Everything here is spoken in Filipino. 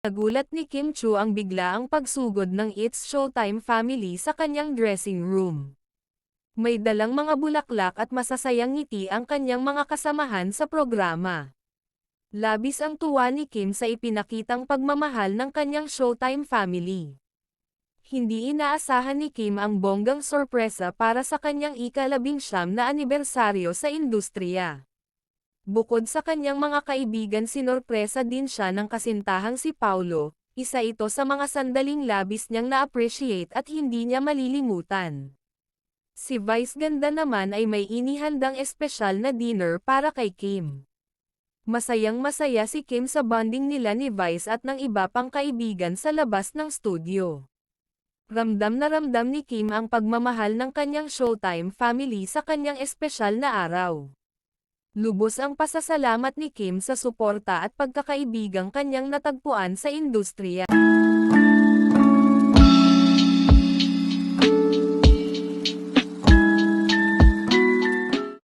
Nagulat ni Kim Chu ang biglaang pagsugod ng It's Showtime family sa kanyang dressing room. May dalang mga bulaklak at masasayang ngiti ang kanyang mga kasamahan sa programa. Labis ang tuwa ni Kim sa ipinakitang pagmamahal ng kanyang Showtime family. Hindi inaasahan ni Kim ang bonggang sorpresa para sa kanyang ika-19 na anibersaryo sa industriya. Bukod sa kanyang mga kaibigan, sinorpresa din siya ng kasintahang si Paulo, isa ito sa mga sandaling labis niyang na-appreciate at hindi niya malilimutan. Si Vice Ganda naman ay may inihandang espesyal na dinner para kay Kim. Masayang-masaya si Kim sa bonding nila ni Vice at ng iba pang kaibigan sa labas ng studio. Ramdam na ramdam ni Kim ang pagmamahal ng kanyang Showtime family sa kanyang espesyal na araw. Lubos ang pasasalamat ni Kim sa suporta at pagkakaibigang kanyang natagpuan sa industriya.